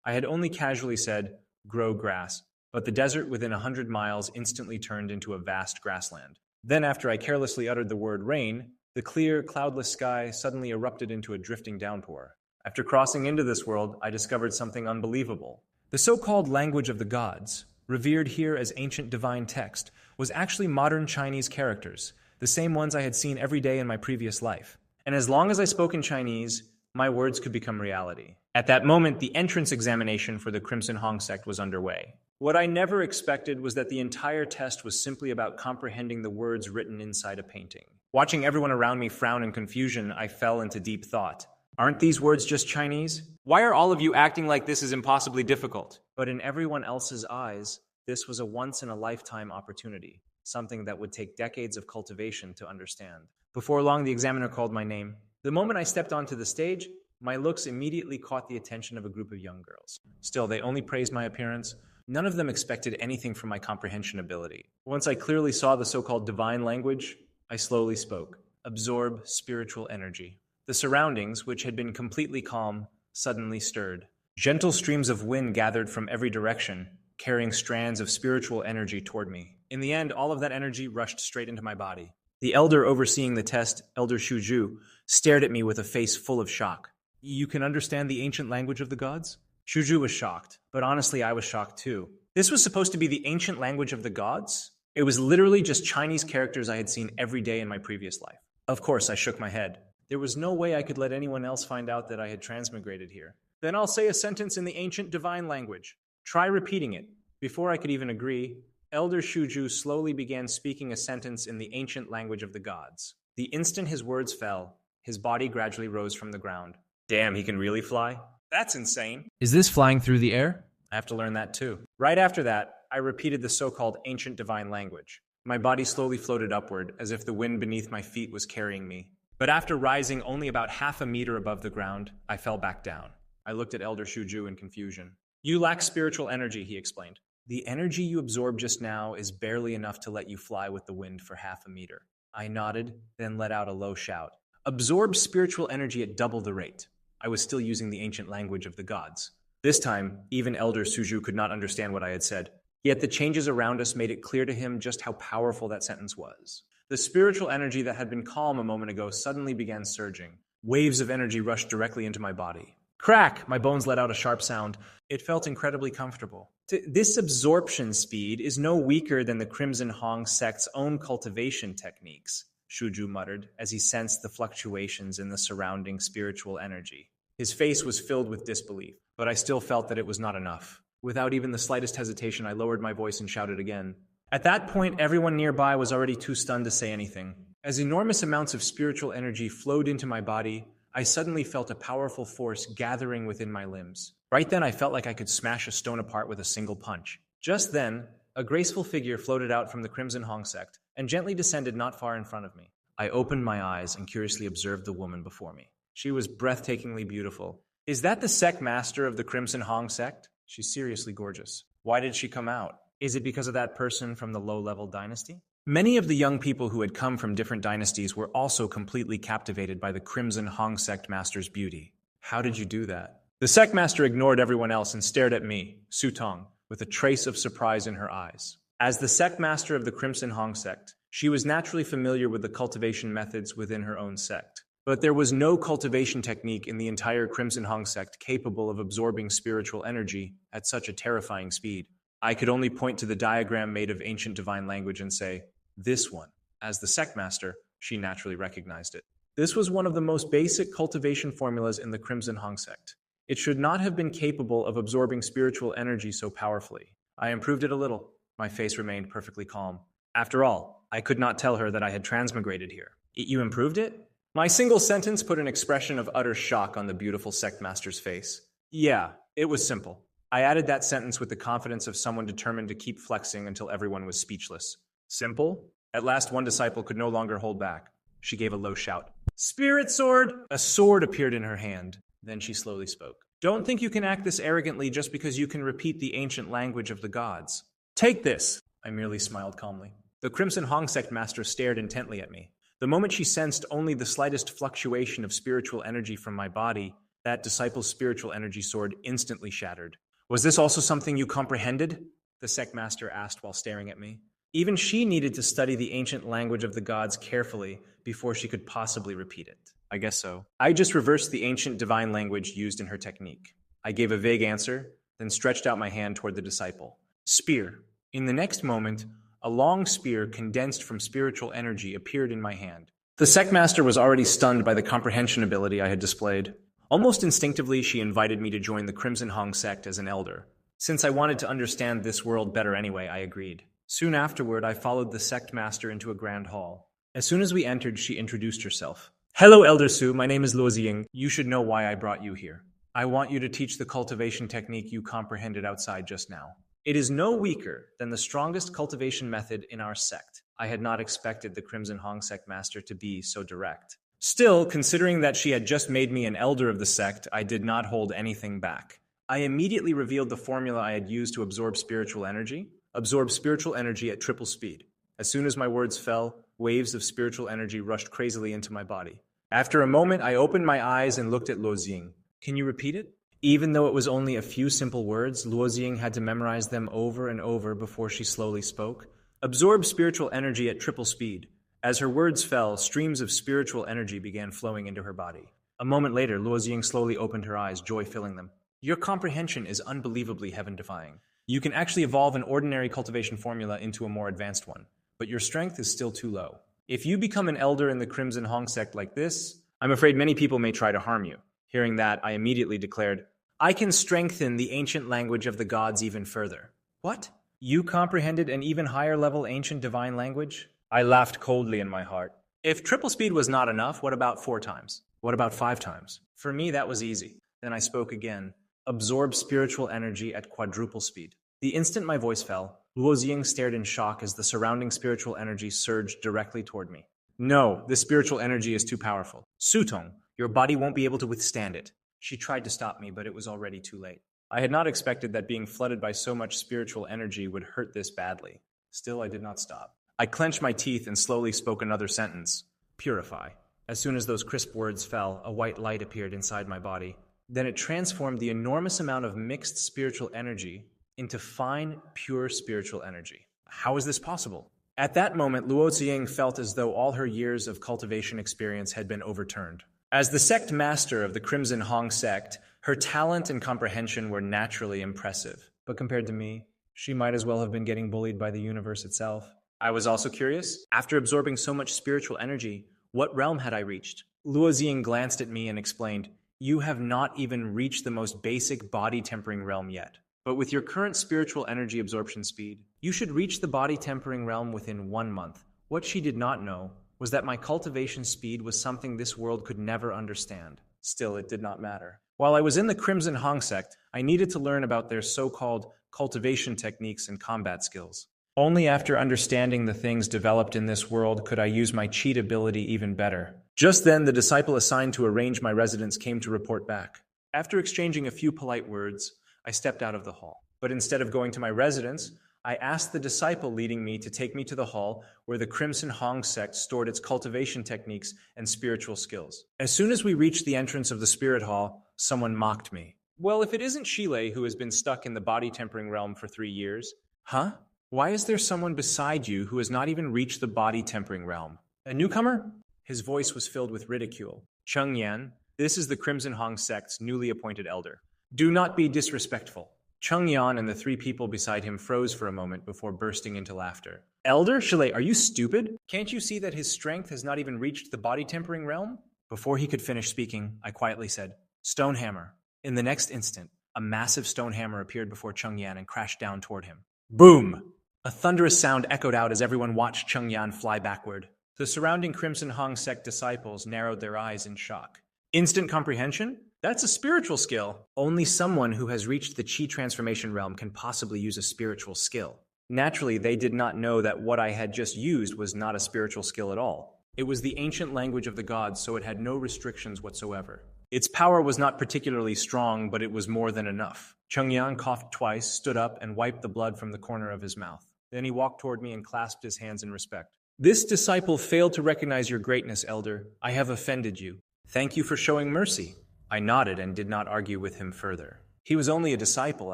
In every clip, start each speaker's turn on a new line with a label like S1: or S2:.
S1: I had only casually said, grow grass, but the desert within 100 miles instantly turned into a vast grassland. Then, after I carelessly uttered the word rain, the clear, cloudless sky suddenly erupted into a drifting downpour. After crossing into this world, I discovered something unbelievable. The so-called language of the gods, revered here as ancient divine text, was actually modern Chinese characters, the same ones I had seen every day in my previous life. And as long as I spoke in Chinese, my words could become reality. At that moment, the entrance examination for the Crimson Hong sect was underway. What I never expected was that the entire test was simply about comprehending the words written inside a painting. Watching everyone around me frown in confusion, I fell into deep thought. Aren't these words just Chinese? Why are all of you acting like this is impossibly difficult? But in everyone else's eyes, this was a once-in-a-lifetime opportunity, something that would take decades of cultivation to understand. Before long, the examiner called my name. The moment I stepped onto the stage, my looks immediately caught the attention of a group of young girls. Still, they only praised my appearance. None of them expected anything from my comprehension ability. Once I clearly saw the so-called divine language, I slowly spoke. Absorb spiritual energy. The surroundings, which had been completely calm, suddenly stirred. Gentle streams of wind gathered from every direction, carrying strands of spiritual energy toward me. In the end, all of that energy rushed straight into my body. The elder overseeing the test, Elder Shuju, stared at me with a face full of shock. You can understand the ancient language of the gods? Shuju was shocked, but honestly, I was shocked too. This was supposed to be the ancient language of the gods? It was literally just Chinese characters I had seen every day in my previous life. Of course, I shook my head. There was no way I could let anyone else find out that I had transmigrated here. Then I'll say a sentence in the ancient divine language. Try repeating it. Before I could even agree, Elder Shuju slowly began speaking a sentence in the ancient language of the gods. The instant his words fell, his body gradually rose from the ground. Damn, he can really fly? That's insane.
S2: Is this flying through the air?
S1: I have to learn that too. Right after that, I repeated the so-called ancient divine language. My body slowly floated upward, as if the wind beneath my feet was carrying me. But after rising only about half a meter above the ground, I fell back down. I looked at Elder Shuju in confusion. You lack spiritual energy, he explained. The energy you absorbed just now is barely enough to let you fly with the wind for half a meter. I nodded, then let out a low shout. Absorb spiritual energy at double the rate. I was still using the ancient language of the gods. This time, even Elder Shuju could not understand what I had said. Yet the changes around us made it clear to him just how powerful that sentence was. The spiritual energy that had been calm a moment ago suddenly began surging. Waves of energy rushed directly into my body. Crack! My bones let out a sharp sound. It felt incredibly comfortable. This absorption speed is no weaker than the Crimson Hong sect's own cultivation techniques, Shuju muttered as he sensed the fluctuations in the surrounding spiritual energy. His face was filled with disbelief, but I still felt that it was not enough. Without even the slightest hesitation, I lowered my voice and shouted again. At that point, everyone nearby was already too stunned to say anything. As enormous amounts of spiritual energy flowed into my body, I suddenly felt a powerful force gathering within my limbs. Right then, I felt like I could smash a stone apart with a single punch. Just then, a graceful figure floated out from the Crimson Hong sect and gently descended not far in front of me. I opened my eyes and curiously observed the woman before me. She was breathtakingly beautiful. Is that the sect master of the Crimson Hong sect? She's seriously gorgeous. Why did she come out? Is it because of that person from the low-level dynasty? Many of the young people who had come from different dynasties were also completely captivated by the Crimson Hong sect master's beauty. How did you do that? The sect master ignored everyone else and stared at me, Su Tong, with a trace of surprise in her eyes. As the sect master of the Crimson Hong sect, she was naturally familiar with the cultivation methods within her own sect. But there was no cultivation technique in the entire Crimson Hong sect capable of absorbing spiritual energy at such a terrifying speed. I could only point to the diagram made of ancient divine language and say, this one. As the sect master, she naturally recognized it. This was one of the most basic cultivation formulas in the Crimson Hong sect. It should not have been capable of absorbing spiritual energy so powerfully. I improved it a little. My face remained perfectly calm. After all, I could not tell her that I had transmigrated here. You improved it? My single sentence put an expression of utter shock on the beautiful sect master's face. Yeah, it was simple. I added that sentence with the confidence of someone determined to keep flexing until everyone was speechless. Simple? At last, one disciple could no longer hold back. She gave a low shout. Spirit sword! A sword appeared in her hand. Then she slowly spoke. Don't think you can act this arrogantly just because you can repeat the ancient language of the gods. Take this! I merely smiled calmly. The Crimson Hong sect master stared intently at me. The moment she sensed only the slightest fluctuation of spiritual energy from my body, That disciple's spiritual energy sword instantly shattered. Was this also something you comprehended? The sect master asked while staring at me. Even she needed to study the ancient language of the gods carefully before she could possibly repeat it. I guess so. I just reversed the ancient divine language used in her technique. I gave a vague answer, then stretched out my hand toward the disciple. Spear. In the next moment, a long spear condensed from spiritual energy appeared in my hand. The sect master was already stunned by the comprehension ability I had displayed. Almost instinctively, she invited me to join the Crimson Hong sect as an elder. Since I wanted to understand this world better anyway, I agreed. Soon afterward, I followed the sect master into a grand hall. As soon as we entered, she introduced herself. Hello, Elder Su. My name is Luo Ziying. You should know why I brought you here. I want you to teach the cultivation technique you comprehended outside just now. It is no weaker than the strongest cultivation method in our sect. I had not expected the Crimson Hong sect master to be so direct. Still, considering that she had just made me an elder of the sect, I did not hold anything back. I immediately revealed the formula I had used to absorb spiritual energy. Absorb spiritual energy at triple speed. As soon as my words fell, waves of spiritual energy rushed crazily into my body. After a moment, I opened my eyes and looked at Luo Ziying. Can you repeat it? Even though it was only a few simple words, Luo Ziying had to memorize them over and over before she slowly spoke. Absorb spiritual energy at triple speed. As her words fell, streams of spiritual energy began flowing into her body. A moment later, Luo Ziying slowly opened her eyes, joy filling them. Your comprehension is unbelievably heaven-defying. You can actually evolve an ordinary cultivation formula into a more advanced one, but your strength is still too low. If you become an elder in the Crimson Hong sect like this, I'm afraid many people may try to harm you. Hearing that, I immediately declared, I can strengthen the ancient language of the gods even further. What? You comprehended an even higher level ancient divine language? I laughed coldly in my heart. If triple speed was not enough, what about 4 times? What about 5 times? For me, that was easy. Then I spoke again. Absorb spiritual energy at quadruple speed. The instant my voice fell, Luo Ziying stared in shock as the surrounding spiritual energy surged directly toward me. No, this spiritual energy is too powerful. Sutong, your body won't be able to withstand it. She tried to stop me, but it was already too late. I had not expected that being flooded by so much spiritual energy would hurt this badly. Still, I did not stop. I clenched my teeth and slowly spoke another sentence. Purify. As soon as those crisp words fell, a white light appeared inside my body. Then it transformed the enormous amount of mixed spiritual energy into fine, pure spiritual energy. How is this possible? At that moment, Luo Ziying felt as though all her years of cultivation experience had been overturned. As the sect master of the Crimson Hong sect, her talent and comprehension were naturally impressive. But compared to me, she might as well have been getting bullied by the universe itself. I was also curious. After absorbing so much spiritual energy, what realm had I reached? Luo Ziying glanced at me and explained, You have not even reached the most basic body tempering realm yet. But with your current spiritual energy absorption speed, you should reach the body tempering realm within 1 month. What she did not know was that my cultivation speed was something this world could never understand. Still, it did not matter. While I was in the Crimson Hong sect, I needed to learn about their so-called cultivation techniques and combat skills. Only after understanding the things developed in this world could I use my cheat ability even better. Just then, the disciple assigned to arrange my residence came to report back. After exchanging a few polite words, I stepped out of the hall. But instead of going to my residence, I asked the disciple leading me to take me to the hall where the Crimson Hong sect stored its cultivation techniques and spiritual skills. As soon as we reached the entrance of the spirit hall, someone mocked me. Well, if it isn't Shile who has been stuck in the body tempering realm for 3 years. Huh? Why is there someone beside you who has not even reached the body tempering realm? A newcomer? His voice was filled with ridicule. Cheng Yan, this is the Crimson Hong sect's newly appointed elder. Do not be disrespectful. Cheng Yan and the 3 people beside him froze for a moment before bursting into laughter. Elder? Shile, are you stupid? Can't you see that his strength has not even reached the body tempering realm? Before he could finish speaking, I quietly said, Stone hammer. In the next instant, a massive stone hammer appeared before Cheng Yan and crashed down toward him. Boom! A thunderous sound echoed out as everyone watched Cheng Yan fly backward. The surrounding Crimson Hong sect disciples narrowed their eyes in shock. Instant comprehension? That's a spiritual skill. Only someone who has reached the Qi transformation realm can possibly use a spiritual skill. Naturally, they did not know that what I had just used was not a spiritual skill at all. It was the ancient language of the gods, so it had no restrictions whatsoever. Its power was not particularly strong, but it was more than enough. Cheng Yan coughed twice, stood up, and wiped the blood from the corner of his mouth. Then he walked toward me and clasped his hands in respect. This disciple failed to recognize your greatness, Elder. I have offended you. Thank you for showing mercy. I nodded and did not argue with him further. He was only a disciple,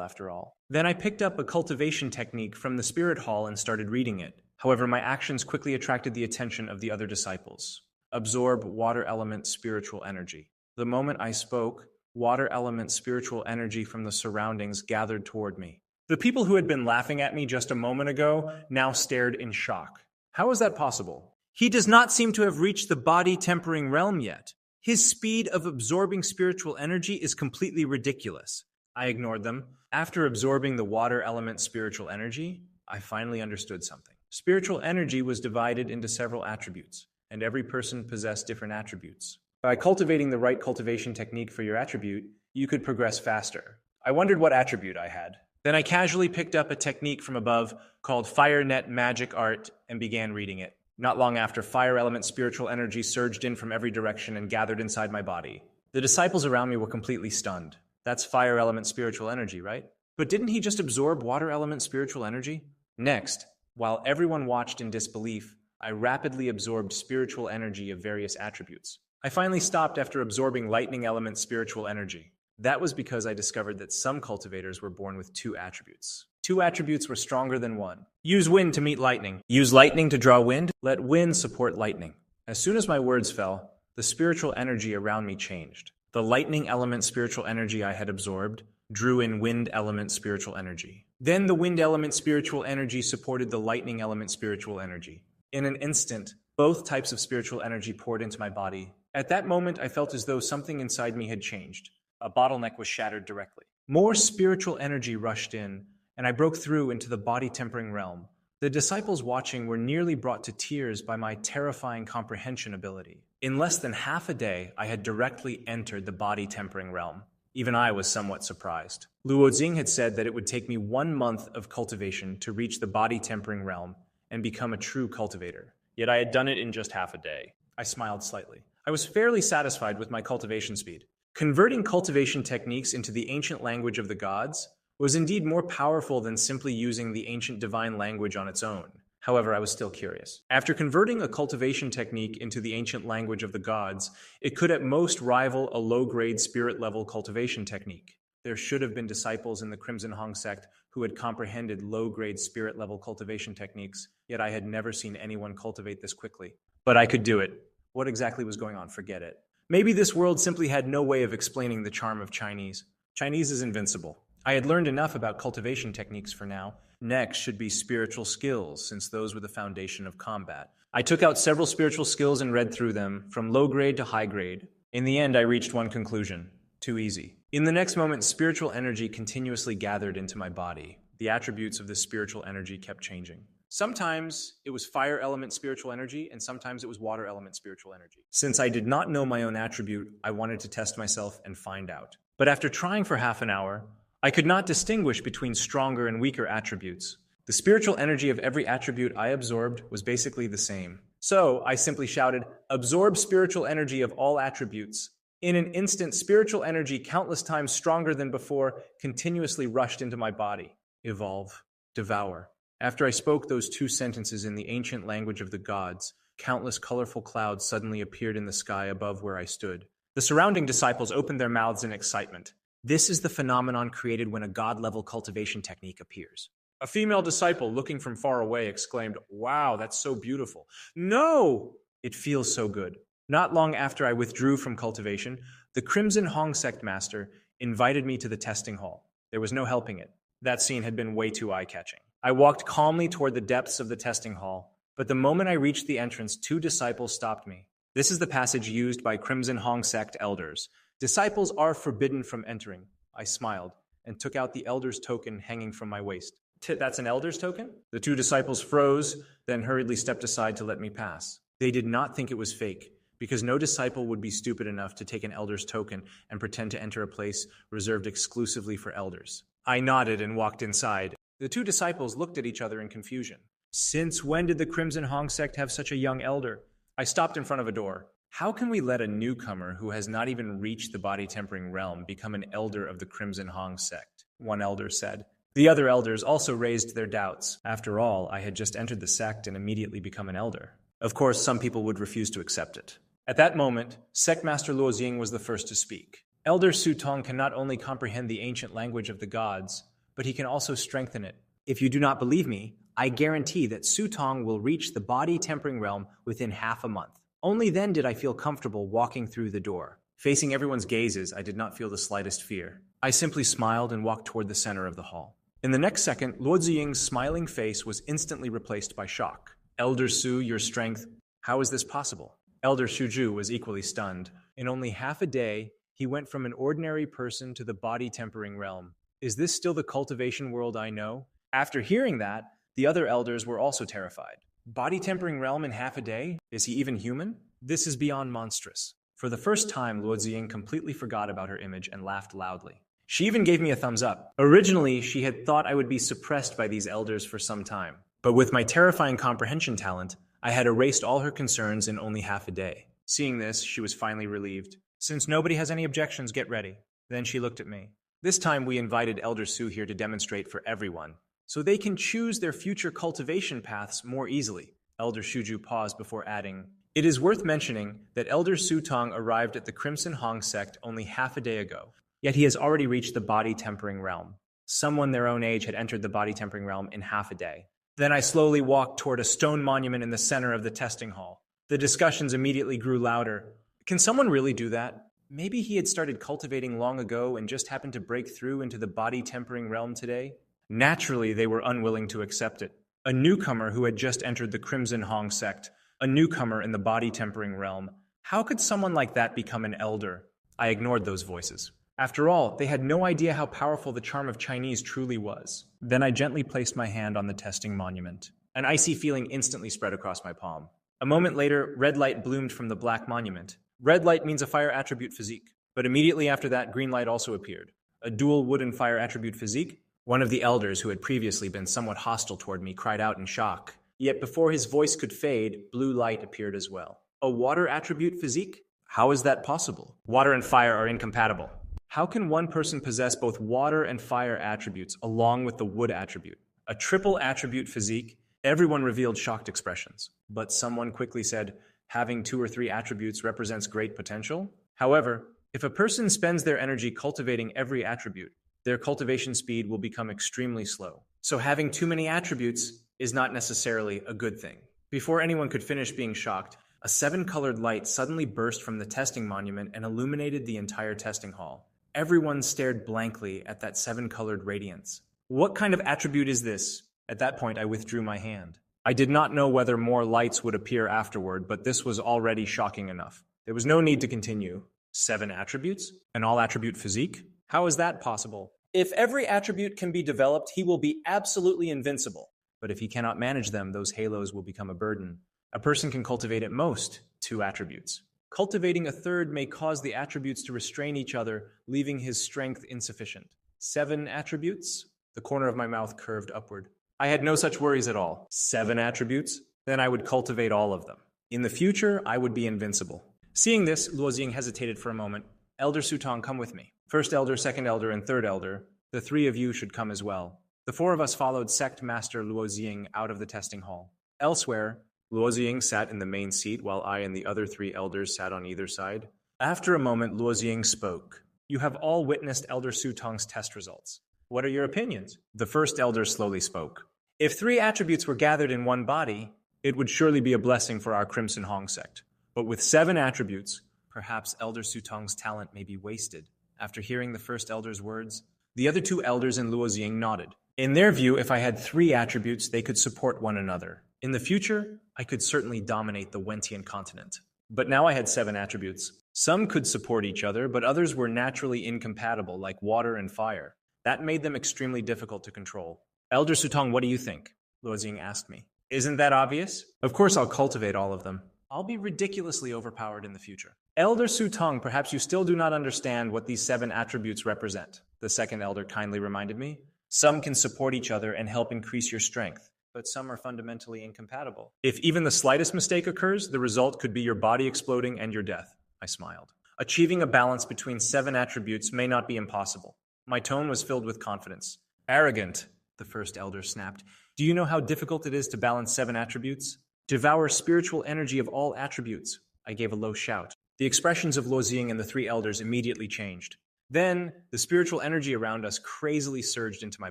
S1: after all. Then I picked up a cultivation technique from the spirit hall and started reading it. However, my actions quickly attracted the attention of the other disciples. Absorb water element spiritual energy. The moment I spoke, water element spiritual energy from the surroundings gathered toward me. The people who had been laughing at me just a moment ago now stared in shock. How is that possible? He does not seem to have reached the body-tempering realm yet. His speed of absorbing spiritual energy is completely ridiculous. I ignored them. After absorbing the water element spiritual energy, I finally understood something. Spiritual energy was divided into several attributes, and every person possessed different attributes. By cultivating the right cultivation technique for your attribute, you could progress faster. I wondered what attribute I had. Then I casually picked up a technique from above called Fire Net Magic Art and began reading it. Not long after, fire element spiritual energy surged in from every direction and gathered inside my body. The disciples around me were completely stunned. That's fire element spiritual energy, right? But didn't he just absorb water element spiritual energy? Next, while everyone watched in disbelief, I rapidly absorbed spiritual energy of various attributes. I finally stopped after absorbing lightning element spiritual energy. That was because I discovered that some cultivators were born with two attributes. Two attributes were stronger than one. Use wind to meet lightning. Use lightning to draw wind. Let wind support lightning. As soon as my words fell, the spiritual energy around me changed. The lightning element spiritual energy I had absorbed drew in wind element spiritual energy. Then the wind element spiritual energy supported the lightning element spiritual energy. In an instant, both types of spiritual energy poured into my body. At that moment, I felt as though something inside me had changed. A bottleneck was shattered directly. More spiritual energy rushed in, and I broke through into the body-tempering realm. The disciples watching were nearly brought to tears by my terrifying comprehension ability. In less than half a day, I had directly entered the body-tempering realm. Even I was somewhat surprised. Luo Jing had said that it would take me 1 month of cultivation to reach the body-tempering realm and become a true cultivator. Yet I had done it in just half a day. I smiled slightly. I was fairly satisfied with my cultivation speed. Converting cultivation techniques into the ancient language of the gods was indeed more powerful than simply using the ancient divine language on its own. However, I was still curious. After converting a cultivation technique into the ancient language of the gods, it could at most rival a low-grade spirit-level cultivation technique. There should have been disciples in the Crimson Hong sect who had comprehended low-grade spirit-level cultivation techniques, yet I had never seen anyone cultivate this quickly. But I could do it. What exactly was going on? Forget it. Maybe this world simply had no way of explaining the charm of Chinese. Chinese is invincible. I had learned enough about cultivation techniques for now. Next should be spiritual skills, since those were the foundation of combat. I took out several spiritual skills and read through them, from low grade to high grade. In the end, I reached one conclusion: too easy. In the next moment, spiritual energy continuously gathered into my body. The attributes of this spiritual energy kept changing. Sometimes it was fire element spiritual energy, and sometimes it was water element spiritual energy. Since I did not know my own attribute, I wanted to test myself and find out. But after trying for half an hour, I could not distinguish between stronger and weaker attributes. The spiritual energy of every attribute I absorbed was basically the same. So I simply shouted, "Absorb spiritual energy of all attributes." In an instant, spiritual energy countless times stronger than before continuously rushed into my body. Evolve. Devour. After I spoke those two sentences in the ancient language of the gods, countless colorful clouds suddenly appeared in the sky above where I stood. The surrounding disciples opened their mouths in excitement. This is the phenomenon created when a god-level cultivation technique appears. A female disciple, looking from far away, exclaimed, "Wow, that's so beautiful." "No!" "It feels so good." Not long after I withdrew from cultivation, the Crimson Hong sect master invited me to the testing hall. There was no helping it. That scene had been way too eye-catching. I walked calmly toward the depths of the testing hall, but the moment I reached the entrance, two disciples stopped me. This is the passage used by Crimson Hong sect elders. Disciples are forbidden from entering. I smiled and took out the elder's token hanging from my waist. That's an elder's token? The two disciples froze, then hurriedly stepped aside to let me pass. They did not think it was fake, because no disciple would be stupid enough to take an elder's token and pretend to enter a place reserved exclusively for elders. I nodded and walked inside. The two disciples looked at each other in confusion. Since when did the Crimson Hong sect have such a young elder? I stopped in front of a door. How can we let a newcomer who has not even reached the body-tempering realm become an elder of the Crimson Hong sect? One elder said. The other elders also raised their doubts. After all, I had just entered the sect and immediately become an elder. Of course, some people would refuse to accept it. At that moment, Sect Master Luo Jing was the first to speak. Elder Sutong can not only comprehend the ancient language of the gods, but he can also strengthen it. If you do not believe me, I guarantee that Sutong will reach the body tempering realm within half a month. Only then did I feel comfortable walking through the door. Facing everyone's gazes, I did not feel the slightest fear. I simply smiled and walked toward the center of the hall. In the next second, Luo Ziying's smiling face was instantly replaced by shock. Elder Su, your strength. How is this possible? Elder Shuju was equally stunned. In only half a day, he went from an ordinary person to the body tempering realm. Is this still the cultivation world I know? After hearing that, the other elders were also terrified. Body tempering realm in half a day? Is he even human? This is beyond monstrous. For the first time, Luo Ziying completely forgot about her image and laughed loudly. She even gave me a thumbs up. Originally, she had thought I would be suppressed by these elders for some time. But with my terrifying comprehension talent, I had erased all her concerns in only half a day. Seeing this, she was finally relieved. Since nobody has any objections, get ready. Then she looked at me. This time we invited Elder Su here to demonstrate for everyone, so they can choose their future cultivation paths more easily. Elder Shuju paused before adding, it is worth mentioning that Elder Sutong arrived at the Crimson Hong sect only half a day ago, yet he has already reached the body tempering realm. Someone their own age had entered the body tempering realm in half a day. Then I slowly walked toward a stone monument in the center of the testing hall. The discussions immediately grew louder. Can someone really do that? Maybe he had started cultivating long ago and just happened to break through into the body tempering realm today? Naturally, they were unwilling to accept it. A newcomer who had just entered the Crimson Hong sect, a newcomer in the body tempering realm. How could someone like that become an elder? I ignored those voices. After all, they had no idea how powerful the charm of Chinese truly was. Then I gently placed my hand on the testing monument. An icy feeling instantly spread across my palm. A moment later, red light bloomed from the black monument. Red light means a fire attribute physique, but immediately after that, green light also appeared. A dual wood and fire attribute physique? One of the elders who had previously been somewhat hostile toward me cried out in shock. Yet before his voice could fade, blue light appeared as well. A water attribute physique? How is that possible? Water and fire are incompatible. How can one person possess both water and fire attributes along with the wood attribute? A triple attribute physique? Everyone revealed shocked expressions. But someone quickly said, having 2 or 3 attributes represents great potential? However, if a person spends their energy cultivating every attribute, their cultivation speed will become extremely slow. So having too many attributes is not necessarily a good thing. Before anyone could finish being shocked, a 7-colored light suddenly burst from the testing monument and illuminated the entire testing hall. Everyone stared blankly at that 7-colored radiance. What kind of attribute is this? At that point, I withdrew my hand. I did not know whether more lights would appear afterward, but this was already shocking enough. There was no need to continue. 7 attributes? An all-attribute physique? How is that possible? If every attribute can be developed, he will be absolutely invincible. But if he cannot manage them, those halos will become a burden. A person can cultivate at most 2 attributes. Cultivating a third may cause the attributes to restrain each other, leaving his strength insufficient. 7 attributes? The corner of my mouth curved upward. I had no such worries at all. 7 attributes? Then I would cultivate all of them. In the future, I would be invincible. Seeing this, Luo Ziying hesitated for a moment. Elder Sutong, come with me. First elder, second elder, and third elder. The 3 of you should come as well. The 4 of us followed Sect Master Luo Ziying out of the testing hall. Elsewhere, Luo Ziying sat in the main seat while I and the other 3 elders sat on either side. After a moment, Luo Ziying spoke. You have all witnessed Elder Sutong's test results. What are your opinions? The first elder slowly spoke. If 3 attributes were gathered in one body, it would surely be a blessing for our Crimson Hong sect. But with 7 attributes, perhaps Elder Sutong's talent may be wasted. After hearing the first elder's words, the other 2 elders and Luo Ziying nodded. In their view, if I had 3 attributes, they could support one another. In the future, I could certainly dominate the Wentian continent. But now I had 7 attributes. Some could support each other, but others were naturally incompatible, like water and fire. That made them extremely difficult to control. Elder Sutong, what do you think? Luo Ziying asked me. Isn't that obvious? Of course I'll cultivate all of them. I'll be ridiculously overpowered in the future. Elder Sutong, perhaps you still do not understand what these 7 attributes represent. The second elder kindly reminded me. Some can support each other and help increase your strength, but some are fundamentally incompatible. If even the slightest mistake occurs, the result could be your body exploding and your death. I smiled. Achieving a balance between 7 attributes may not be impossible. My tone was filled with confidence. Arrogant, the first elder snapped. Do you know how difficult it is to balance 7 attributes? Devour spiritual energy of all attributes. I gave a low shout. The expressions of Luo Xing and the three elders immediately changed. Then, the spiritual energy around us crazily surged into my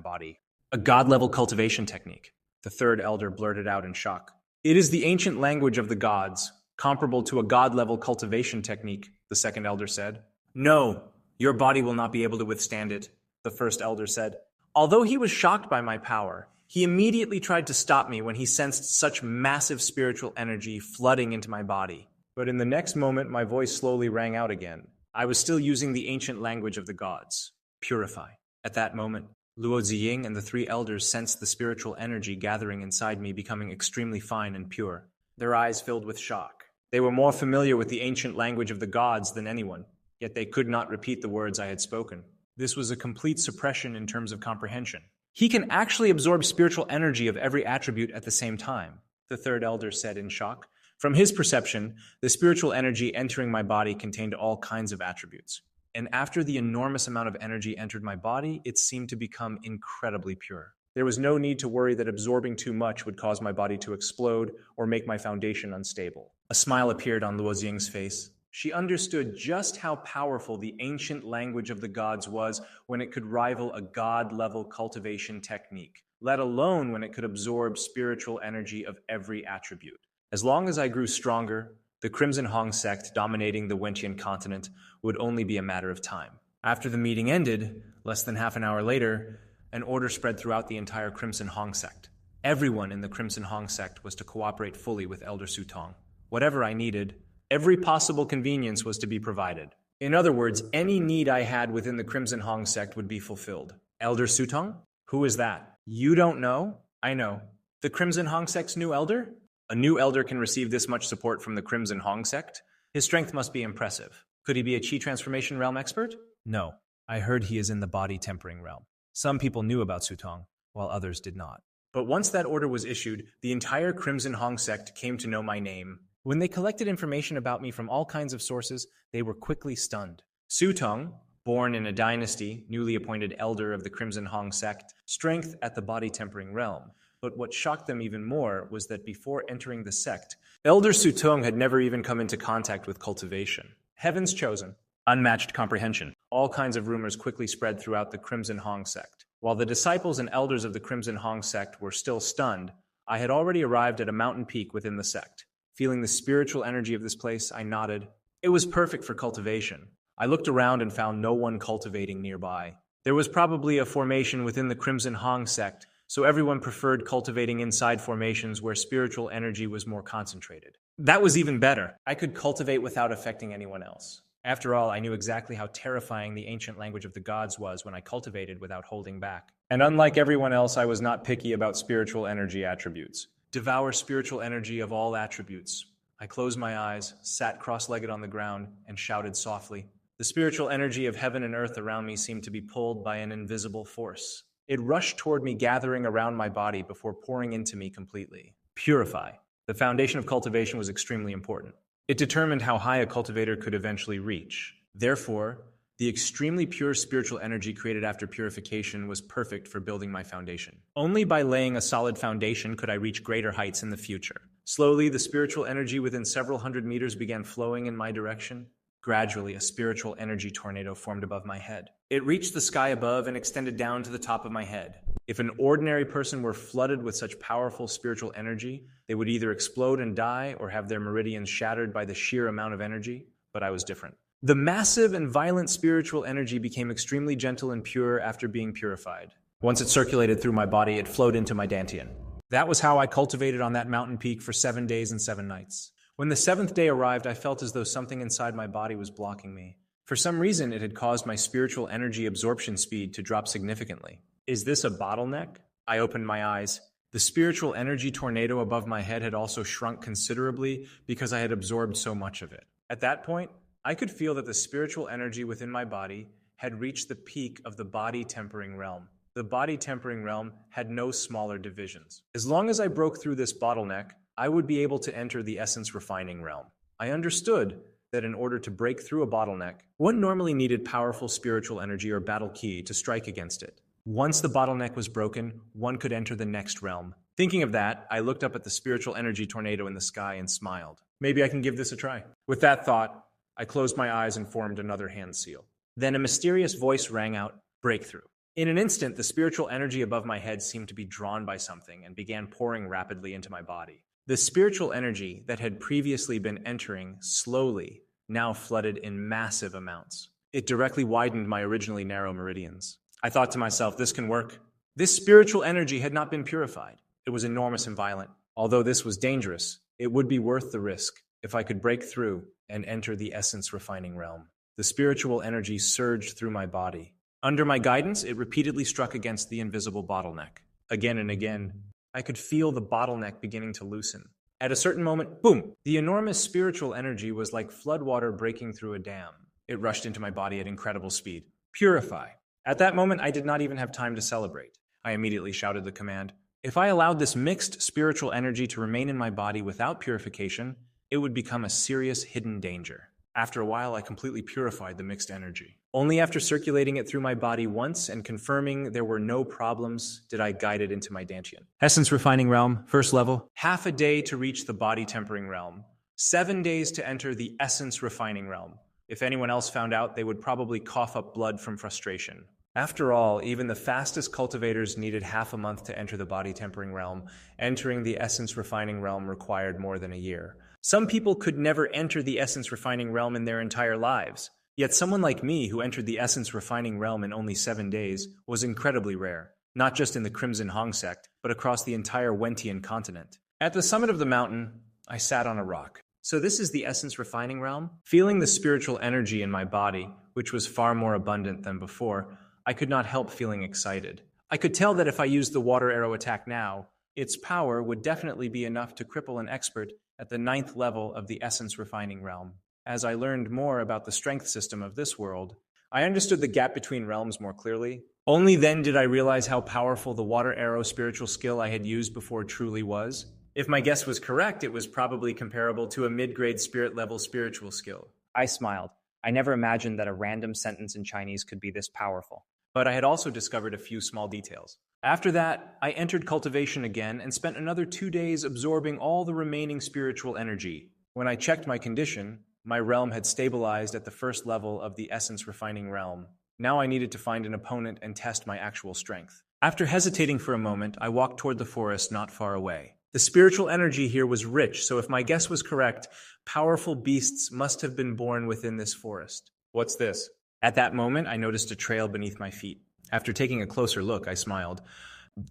S1: body. A god-level cultivation technique, the third elder blurted out in shock. It is the ancient language of the gods, comparable to a god-level cultivation technique, the second elder said. No, your body will not be able to withstand it, the first elder said. Although he was shocked by my power, he immediately tried to stop me when he sensed such massive spiritual energy flooding into my body. But in the next moment, my voice slowly rang out again. I was still using the ancient language of the gods. Purify. At that moment, Luo Ziying and the three elders sensed the spiritual energy gathering inside me becoming extremely fine and pure. Their eyes filled with shock. They were more familiar with the ancient language of the gods than anyone, yet they could not repeat the words I had spoken. This was a complete suppression in terms of comprehension. He can actually absorb spiritual energy of every attribute at the same time, the third elder said in shock. From his perception, the spiritual energy entering my body contained all kinds of attributes. And after the enormous amount of energy entered my body, it seemed to become incredibly pure. There was no need to worry that absorbing too much would cause my body to explode or make my foundation unstable. A smile appeared on Luo Xing's face. She understood just how powerful the ancient language of the gods was when it could rival a god-level cultivation technique, let alone when it could absorb spiritual energy of every attribute. As long as I grew stronger, the Crimson Hong sect dominating the Wentian continent would only be a matter of time. After the meeting ended, less than half an hour later, an order spread throughout the entire Crimson Hong sect. Everyone in the Crimson Hong sect was to cooperate fully with Elder Sutong. Whatever I needed, every possible convenience was to be provided. In other words, any need I had within the Crimson Hong sect would be fulfilled. Elder Sutong? Who is that? You don't know? I know. The Crimson Hong sect's new elder? A new elder can receive this much support from the Crimson Hong sect? His strength must be impressive. Could he be a Qi transformation realm expert? No. I heard he is in the body tempering realm. Some people knew about Sutong, while others did not. But once that order was issued, the entire Crimson Hong sect came to know my name. When they collected information about me from all kinds of sources, they were quickly stunned. Sutong, born in a dynasty, newly appointed elder of the Crimson Hong sect, strength at the body tempering realm. But what shocked them even more was that before entering the sect, Elder Sutong had never even come into contact with cultivation. Heaven's chosen. Unmatched comprehension. All kinds of rumors quickly spread throughout the Crimson Hong sect. While the disciples and elders of the Crimson Hong sect were still stunned, I had already arrived at a mountain peak within the sect. Feeling the spiritual energy of this place, I nodded. It was perfect for cultivation. I looked around and found no one cultivating nearby. There was probably a formation within the Crimson Hong sect, so everyone preferred cultivating inside formations where spiritual energy was more concentrated. That was even better. I could cultivate without affecting anyone else. After all, I knew exactly how terrifying the ancient language of the gods was when I cultivated without holding back. And unlike everyone else, I was not picky about spiritual energy attributes. Devour spiritual energy of all attributes. I closed my eyes, sat cross-legged on the ground, and shouted softly. The spiritual energy of heaven and earth around me seemed to be pulled by an invisible force. It rushed toward me, gathering around my body before pouring into me completely. Purify. The foundation of cultivation was extremely important. It determined how high a cultivator could eventually reach. Therefore, the extremely pure spiritual energy created after purification was perfect for building my foundation. Only by laying a solid foundation could I reach greater heights in the future. Slowly, the spiritual energy within several hundred meters began flowing in my direction. Gradually, a spiritual energy tornado formed above my head. It reached the sky above and extended down to the top of my head. If an ordinary person were flooded with such powerful spiritual energy, they would either explode and die or have their meridians shattered by the sheer amount of energy, but I was different. The massive and violent spiritual energy became extremely gentle and pure after being purified. Once it circulated through my body, it flowed into my dantian. That was how I cultivated on that mountain peak for 7 days and 7 nights. When the 7th day arrived, I felt as though something inside my body was blocking me. For some reason, it had caused my spiritual energy absorption speed to drop significantly. Is this a bottleneck? I opened my eyes. The spiritual energy tornado above my head had also shrunk considerably because I had absorbed so much of it. At that point, I could feel that the spiritual energy within my body had reached the peak of the body tempering realm. The body tempering realm had no smaller divisions. As long as I broke through this bottleneck, I would be able to enter the essence refining realm. I understood that in order to break through a bottleneck, one normally needed powerful spiritual energy or battle key to strike against it. Once the bottleneck was broken, one could enter the next realm. Thinking of that, I looked up at the spiritual energy tornado in the sky and smiled. Maybe I can give this a try. With that thought, I closed my eyes and formed another hand seal. Then a mysterious voice rang out, "Breakthrough." In an instant, the spiritual energy above my head seemed to be drawn by something and began pouring rapidly into my body. The spiritual energy that had previously been entering slowly now flooded in massive amounts. It directly widened my originally narrow meridians. I thought to myself, this can work. This spiritual energy had not been purified. It was enormous and violent. Although this was dangerous, it would be worth the risk if I could break through and enter the essence refining realm. The spiritual energy surged through my body. Under my guidance, it repeatedly struck against the invisible bottleneck. Again and again, I could feel the bottleneck beginning to loosen. At a certain moment, boom! The enormous spiritual energy was like floodwater breaking through a dam. It rushed into my body at incredible speed. Purify! At that moment, I did not even have time to celebrate. I immediately shouted the command. If I allowed this mixed spiritual energy to remain in my body without purification, it would become a serious hidden danger. After a while, I completely purified the mixed energy. Only after circulating it through my body once and confirming there were no problems did I guide it into my dantian. Essence refining realm, first level. Half a day to reach the body tempering realm. 7 days to enter the essence refining realm. If anyone else found out, they would probably cough up blood from frustration. After all, even the fastest cultivators needed half a month to enter the body tempering realm. Entering the essence refining realm required more than a year. Some people could never enter the essence refining realm in their entire lives. Yet someone like me, who entered the essence refining realm in only 7 days, was incredibly rare. Not just in the Crimson Hong sect, but across the entire Wentian continent. At the summit of the mountain, I sat on a rock. So this is the essence refining realm? Feeling the spiritual energy in my body, which was far more abundant than before, I could not help feeling excited. I could tell that if I used the water arrow attack now, its power would definitely be enough to cripple an expert at the 9th level of the essence refining realm. As I learned more about the strength system of this world, I understood the gap between realms more clearly. Only then did I realize how powerful the water arrow spiritual skill I had used before truly was. If my guess was correct, it was probably comparable to a mid-grade spirit level spiritual skill. I smiled. I never imagined that a random sentence in Chinese could be this powerful. But I had also discovered a few small details. After that, I entered cultivation again and spent another 2 days absorbing all the remaining spiritual energy. When I checked my condition, my realm had stabilized at the first level of the essence refining realm. Now I needed to find an opponent and test my actual strength. After hesitating for a moment, I walked toward the forest not far away. The spiritual energy here was rich, so if my guess was correct, powerful beasts must have been born within this forest. What's this? At that moment, I noticed a trail beneath my feet. After taking a closer look, I smiled.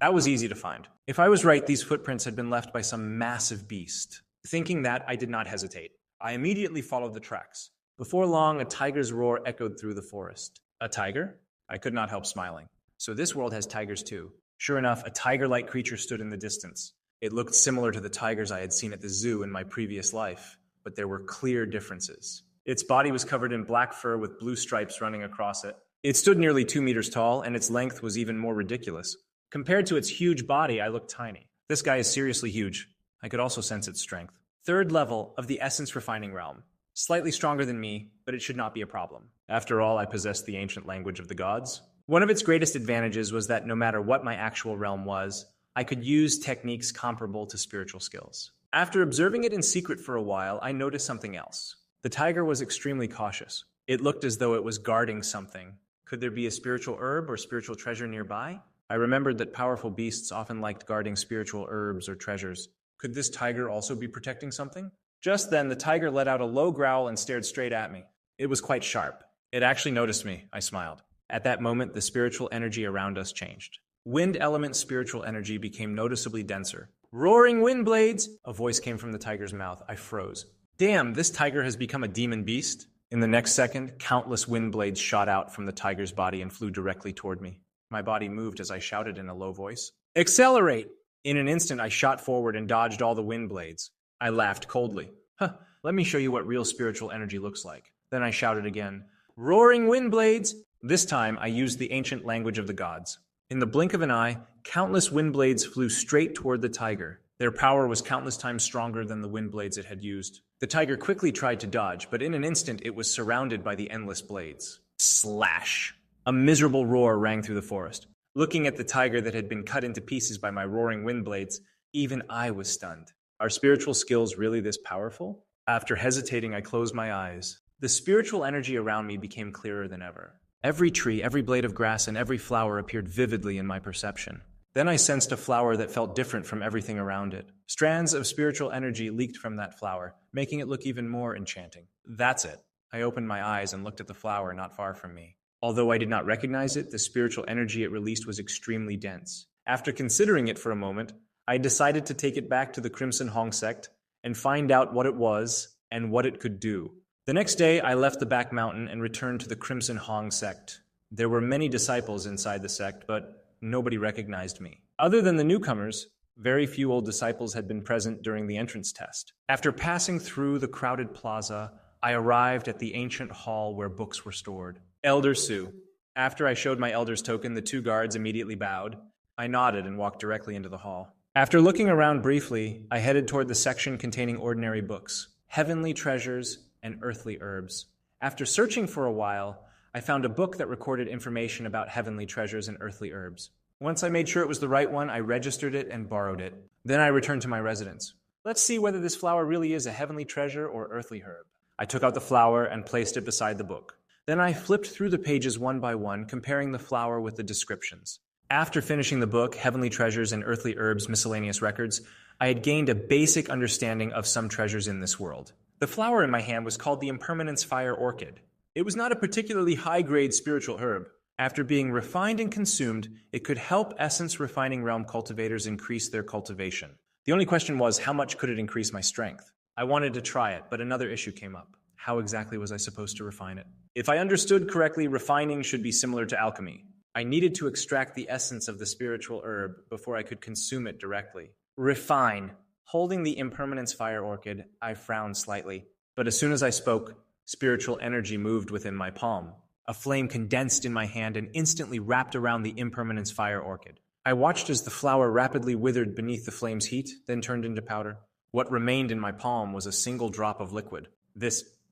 S1: That was easy to find. If I was right, these footprints had been left by some massive beast. Thinking that, I did not hesitate. I immediately followed the tracks. Before long, a tiger's roar echoed through the forest. A tiger? I could not help smiling. So this world has tigers too. Sure enough, a tiger-like creature stood in the distance. It looked similar to the tigers I had seen at the zoo in my previous life, but there were clear differences. Its body was covered in black fur with blue stripes running across it. It stood nearly 2 meters tall, and its length was even more ridiculous. Compared to its huge body, I looked tiny. This guy is seriously huge. I could also sense its strength. 3rd level of the essence refining realm. Slightly stronger than me, but it should not be a problem. After all, I possessed the ancient language of the gods. One of its greatest advantages was that no matter what my actual realm was, I could use techniques comparable to spiritual skills. After observing it in secret for a while, I noticed something else. The tiger was extremely cautious. It looked as though it was guarding something. Could there be a spiritual herb or spiritual treasure nearby? I remembered that powerful beasts often liked guarding spiritual herbs or treasures. Could this tiger also be protecting something? Just then, the tiger let out a low growl and stared straight at me. It was quite sharp. It actually noticed me. I smiled. At that moment, the spiritual energy around us changed. Wind element spiritual energy became noticeably denser. Roaring wind blades! A voice came from the tiger's mouth. I froze. Damn, this tiger has become a demon beast. In the next second, countless wind blades shot out from the tiger's body and flew directly toward me. My body moved as I shouted in a low voice, "Accelerate!" In an instant, I shot forward and dodged all the wind blades. I laughed coldly. Let me show you what real spiritual energy looks like. Then I shouted again, "Roaring wind blades!" This time, I used the ancient language of the gods. In the blink of an eye, countless wind blades flew straight toward the tiger. Their power was countless times stronger than the wind blades it had used. The tiger quickly tried to dodge, but in an instant it was surrounded by the endless blades. Slash! A miserable roar rang through the forest. Looking at the tiger that had been cut into pieces by my roaring wind blades, even I was stunned. Are spiritual skills really this powerful? After hesitating, I closed my eyes. The spiritual energy around me became clearer than ever. Every tree, every blade of grass, and every flower appeared vividly in my perception. Then I sensed a flower that felt different from everything around it. Strands of spiritual energy leaked from that flower, making it look even more enchanting. That's it. I opened my eyes and looked at the flower not far from me. Although I did not recognize it, the spiritual energy it released was extremely dense. After considering it for a moment, I decided to take it back to the Crimson Hong sect and find out what it was and what it could do. The next day, I left the back mountain and returned to the Crimson Hong sect. There were many disciples inside the sect, but nobody recognized me. Other than the newcomers, very few old disciples had been present during the entrance test. After passing through the crowded plaza, I arrived at the ancient hall where books were stored. Elder Su. After I showed my elder's token, the two guards immediately bowed. I nodded and walked directly into the hall. After looking around briefly, I headed toward the section containing ordinary books, heavenly treasures, and earthly herbs. After searching for a while, I found a book that recorded information about heavenly treasures and earthly herbs. Once I made sure it was the right one, I registered it and borrowed it. Then I returned to my residence. Let's see whether this flower really is a heavenly treasure or earthly herb. I took out the flower and placed it beside the book. Then I flipped through the pages one by one, comparing the flower with the descriptions. After finishing the book, Heavenly Treasures and Earthly Herbs Miscellaneous Records, I had gained a basic understanding of some treasures in this world. The flower in my hand was called the Impermanence Fire Orchid. It was not a particularly high-grade spiritual herb. After being refined and consumed, it could help Essence Refining Realm cultivators increase their cultivation. The only question was, how much could it increase my strength? I wanted to try it, but another issue came up. How exactly was I supposed to refine it? If I understood correctly, refining should be similar to alchemy. I needed to extract the essence of the spiritual herb before I could consume it directly. Refine. Holding the Impermanence Fire Orchid, I frowned slightly. But as soon as I spoke, spiritual energy moved within my palm. A flame condensed in my hand and instantly wrapped around the Impermanence Fire Orchid. I watched as the flower rapidly withered beneath the flame's heat, then turned into powder. What remained in my palm was a single drop of liquid.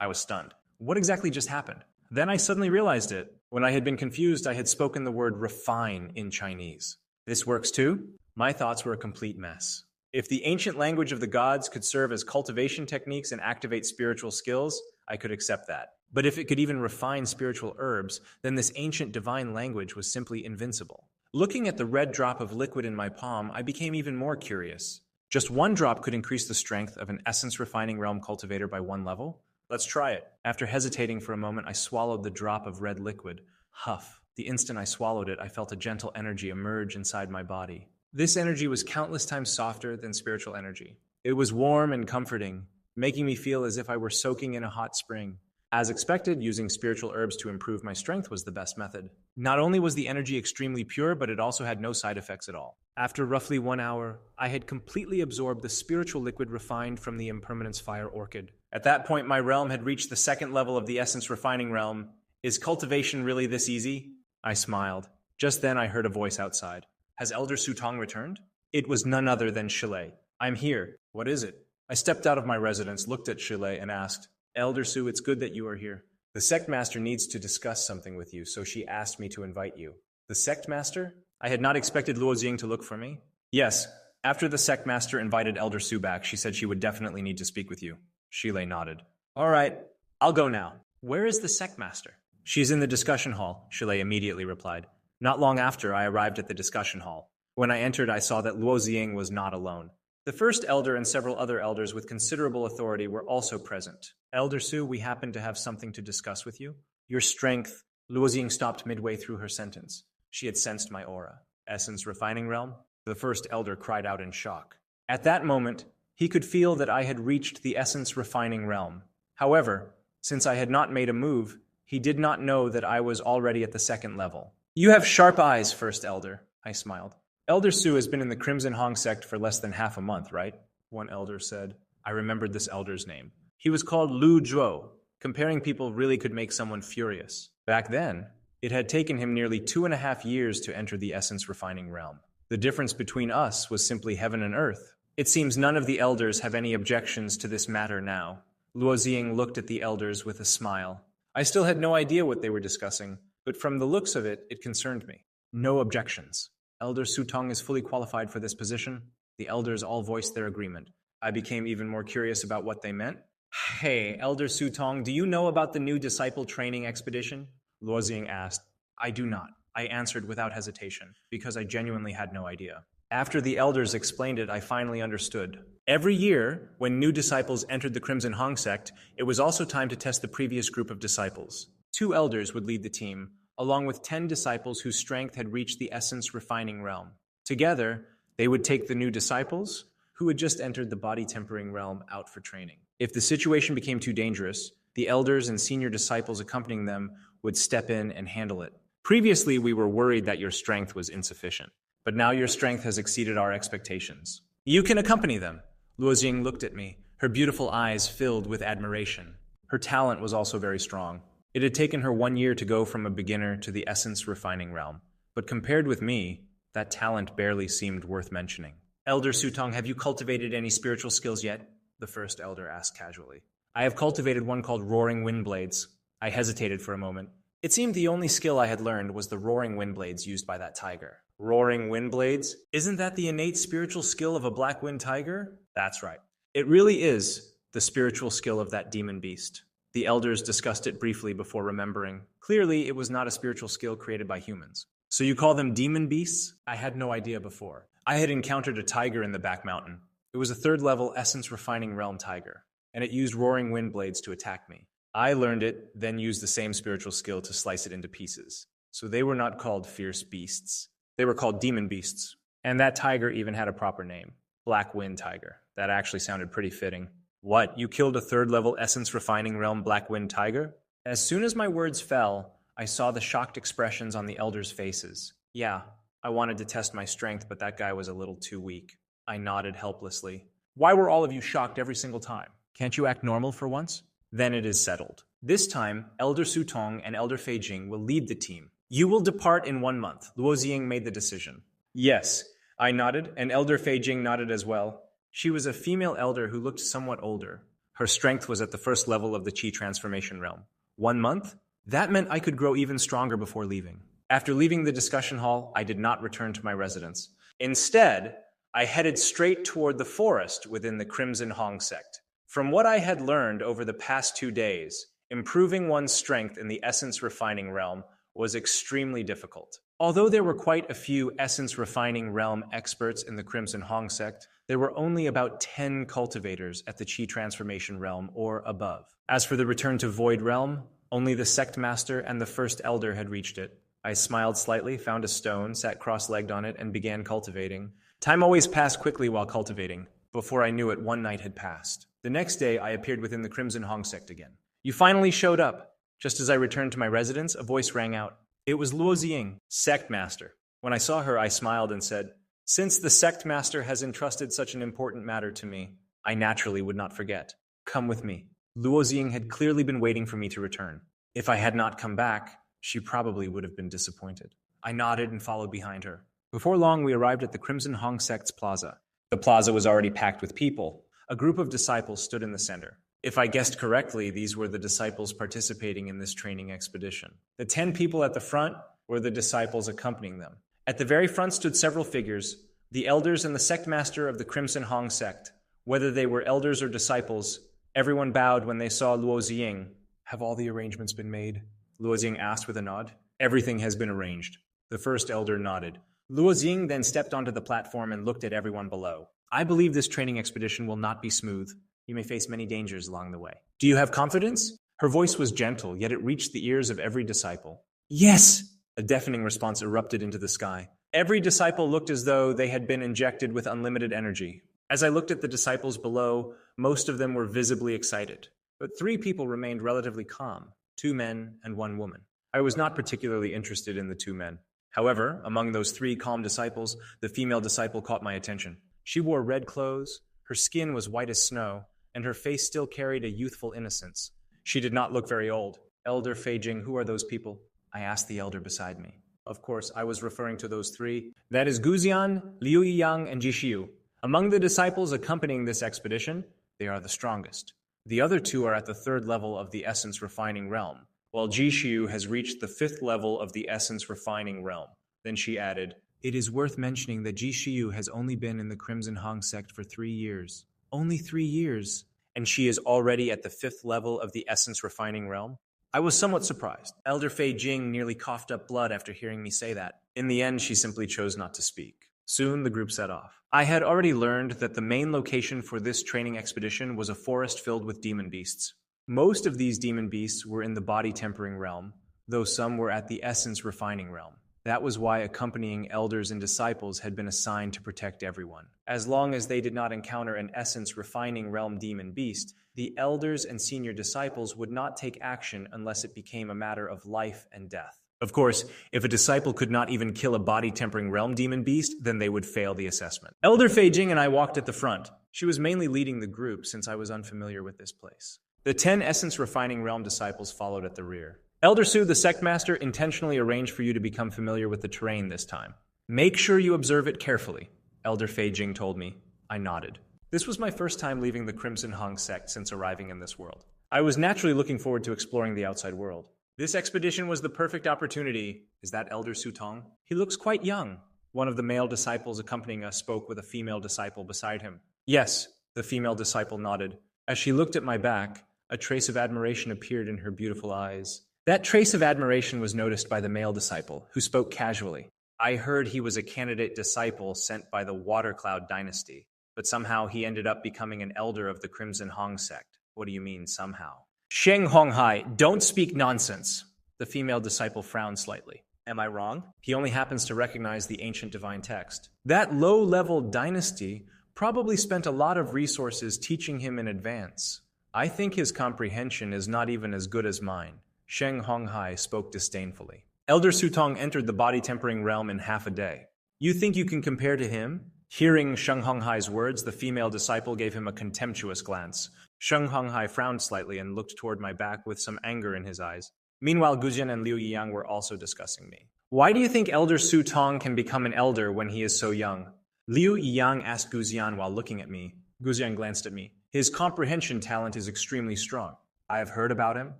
S1: I was stunned. What exactly just happened? Then I suddenly realized it. When I had been confused, I had spoken the word refine in Chinese. This works too? My thoughts were a complete mess. If the ancient language of the gods could serve as cultivation techniques and activate spiritual skills, I could accept that. But if it could even refine spiritual herbs, then this ancient divine language was simply invincible. Looking at the red drop of liquid in my palm, I became even more curious. Just one drop could increase the strength of an Essence Refining Realm cultivator by 1 level? Let's try it. After hesitating for a moment, I swallowed the drop of red liquid. Huff. The instant I swallowed it, I felt a gentle energy emerge inside my body. This energy was countless times softer than spiritual energy. It was warm and comforting, making me feel as if I were soaking in a hot spring. As expected, using spiritual herbs to improve my strength was the best method. Not only was the energy extremely pure, but it also had no side effects at all. After roughly 1 hour, I had completely absorbed the spiritual liquid refined from the Impermanence Fire Orchid. At that point, my realm had reached the 2nd level of the Essence Refining Realm. Is cultivation really this easy? I smiled. Just then, I heard a voice outside. Has Elder Sutong returned? It was none other than Shile. I'm here. What is it? I stepped out of my residence, looked at Shile, and asked, Elder Su, it's good that you are here. The sect master needs to discuss something with you, so she asked me to invite you. The sect master? I had not expected Luo Xing to look for me. Yes, after the sect master invited Elder Su back, she said she would definitely need to speak with you. Shile nodded. All right, I'll go now. Where is the sect master? She's in the discussion hall, Shile immediately replied. Not long after, I arrived at the discussion hall. When I entered, I saw that Luo Xing was not alone. The first elder and several other elders with considerable authority were also present. Elder Su, we happen to have something to discuss with you. Your strength. Luo Xing stopped midway through her sentence. She had sensed my aura. Essence Refining Realm? The first elder cried out in shock. At that moment, he could feel that I had reached the Essence Refining Realm. However, since I had not made a move, he did not know that I was already at the 2nd level. You have sharp eyes, First Elder, I smiled. Elder Su has been in the Crimson Hong sect for less than half a month, right? One elder said. I remembered this elder's name. He was called Lu Zhuo. Comparing people really could make someone furious. Back then, it had taken him nearly 2.5 years to enter the Essence Refining Realm. The difference between us was simply heaven and earth. It seems none of the elders have any objections to this matter now. Luo Xing looked at the elders with a smile. I still had no idea what they were discussing, but from the looks of it, it concerned me. No objections. Elder Sutong is fully qualified for this position. The elders all voiced their agreement. I became even more curious about what they meant. Hey, Elder Sutong, do you know about the new disciple training expedition? Luoxing asked. I do not, I answered without hesitation, because I genuinely had no idea. After the elders explained it, I finally understood. Every year, when new disciples entered the Crimson Hong sect, it was also time to test the previous group of disciples. 2 elders would lead the team, along with 10 disciples whose strength had reached the essence refining realm. Together, they would take the new disciples, who had just entered the body tempering realm, out for training. If the situation became too dangerous, the elders and senior disciples accompanying them would step in and handle it. Previously, we were worried that your strength was insufficient, but now your strength has exceeded our expectations. You can accompany them. Luoxing looked at me, her beautiful eyes filled with admiration. Her talent was also very strong. It had taken her 1 year to go from a beginner to the essence refining realm, but compared with me, that talent barely seemed worth mentioning. Elder Sutong, have you cultivated any spiritual skills yet? The first elder asked casually. I have cultivated one called Roaring Wind Blades. I hesitated for a moment. It seemed the only skill I had learned was the Roaring Wind Blades used by that tiger. Roaring Wind Blades? Isn't that the innate spiritual skill of a Black Wind Tiger? That's right. It really is the spiritual skill of that demon beast. The elders discussed it briefly before remembering. Clearly, it was not a spiritual skill created by humans. So you call them demon beasts? I had no idea before. I had encountered a tiger in the back mountain. It was a 3rd level essence refining realm tiger, and it used roaring wind blades to attack me. I learned it, then used the same spiritual skill to slice it into pieces. So they were not called fierce beasts. They were called demon beasts. And that tiger even had a proper name. Black Wind Tiger. That actually sounded pretty fitting. What, you killed a 3rd level essence refining realm Black Wind Tiger? As soon as my words fell, I saw the shocked expressions on the elders' faces. Yeah, I wanted to test my strength, but that guy was a little too weak. I nodded helplessly. Why were all of you shocked every single time? Can't you act normal for once? Then it is settled. This time, Elder Sutong and Elder Feijing will lead the team. You will depart in 1 month. Luoxing made the decision. Yes, I nodded, and Elder Feijing nodded as well. She was a female elder who looked somewhat older. Her strength was at the 1st level of the Qi transformation realm. 1 month? That meant I could grow even stronger before leaving. After leaving the discussion hall, I did not return to my residence. Instead, I headed straight toward the forest within the Crimson Hong sect. From what I had learned over the past 2 days, improving one's strength in the essence refining realm was extremely difficult. Although there were quite a few essence refining realm experts in the Crimson Hong sect, there were only about 10 cultivators at the Qi transformation realm or above. As for the return to Void realm, only the sect master and the 1st elder had reached it. I smiled slightly, found a stone, sat cross-legged on it, and began cultivating. Time always passed quickly while cultivating. Before I knew it, 1 night had passed. The next day, I appeared within the Crimson Hong sect again. You finally showed up. Just as I returned to my residence, a voice rang out. It was Luoxing, sect master. When I saw her, I smiled and said, Since the sect master has entrusted such an important matter to me, I naturally would not forget. Come with me. Luoxing had clearly been waiting for me to return. If I had not come back, she probably would have been disappointed. I nodded and followed behind her. Before long, we arrived at the Crimson Hong sect's plaza. The plaza was already packed with people. A group of disciples stood in the center. If I guessed correctly, these were the disciples participating in this training expedition. The 10 people at the front were the disciples accompanying them. At the very front stood several figures, the elders and the sect master of the Crimson Hong sect. Whether they were elders or disciples, everyone bowed when they saw Luoxing. Have all the arrangements been made? Luoxing asked with a nod. Everything has been arranged. The 1st elder nodded. Luoxing then stepped onto the platform and looked at everyone below. I believe this training expedition will not be smooth. You may face many dangers along the way. Do you have confidence? Her voice was gentle, yet it reached the ears of every disciple. Yes! A deafening response erupted into the sky. Every disciple looked as though they had been injected with unlimited energy. As I looked at the disciples below, most of them were visibly excited. But 3 people remained relatively calm, 2 men and 1 woman. I was not particularly interested in the 2 men. However, among those 3 calm disciples, the female disciple caught my attention. She wore red clothes, her skin was white as snow, and her face still carried a youthful innocence. She did not look very old. Elder Feijing, who are those people? I asked the elder beside me. Of course, I was referring to those 3. That is Guzian, Liu Yiyang, and Jishiu. Among the disciples accompanying this expedition, they are the strongest. The other 2 are at the 3rd level of the essence refining realm, while Jishiu has reached the 5th level of the essence refining realm. Then she added, It is worth mentioning that Jishiu has only been in the Crimson Hong sect for 3 years. Only 3 years. and she is already at the 5th level of the essence refining realm? I was somewhat surprised. Elder Fei Jing nearly coughed up blood after hearing me say that. In the end, she simply chose not to speak. Soon, the group set off. I had already learned that the main location for this training expedition was a forest filled with demon beasts. Most of these demon beasts were in the body tempering realm, though some were at the essence refining realm. That was why accompanying elders and disciples had been assigned to protect everyone. As long as they did not encounter an essence refining realm demon beast, the elders and senior disciples would not take action unless it became a matter of life and death. Of course, if a disciple could not even kill a body-tempering realm demon beast, then they would fail the assessment. Elder Fei Jing and I walked at the front. She was mainly leading the group since I was unfamiliar with this place. The 10 essence refining realm disciples followed at the rear. Elder Su, the sect master, intentionally arranged for you to become familiar with the terrain this time. Make sure you observe it carefully, Elder Fei Jing told me. I nodded. This was my first time leaving the Crimson Hong sect since arriving in this world. I was naturally looking forward to exploring the outside world. This expedition was the perfect opportunity. Is that Elder Su Tong? He looks quite young. One of the male disciples accompanying us spoke with a female disciple beside him. Yes, the female disciple nodded. As she looked at my back, a trace of admiration appeared in her beautiful eyes. That trace of admiration was noticed by the male disciple, who spoke casually. I heard he was a candidate disciple sent by the Water Cloud dynasty, but somehow he ended up becoming an elder of the Crimson Hong sect. What do you mean, somehow? Sheng Honghai, don't speak nonsense. The female disciple frowned slightly. Am I wrong? He only happens to recognize the ancient divine text. That low-level dynasty probably spent a lot of resources teaching him in advance. I think his comprehension is not even as good as mine. Sheng Honghai spoke disdainfully. Elder Sutong entered the body-tempering realm in half a day. You think you can compare to him? Hearing Sheng Honghai's words, the female disciple gave him a contemptuous glance. Sheng Honghai frowned slightly and looked toward my back with some anger in his eyes. Meanwhile, Gujian and Liu Yiyang were also discussing me. Why do you think Elder Su Tong can become an elder when he is so young? Liu Yiyang asked Gujian while looking at me. Gujian glanced at me. His comprehension talent is extremely strong. I have heard about him.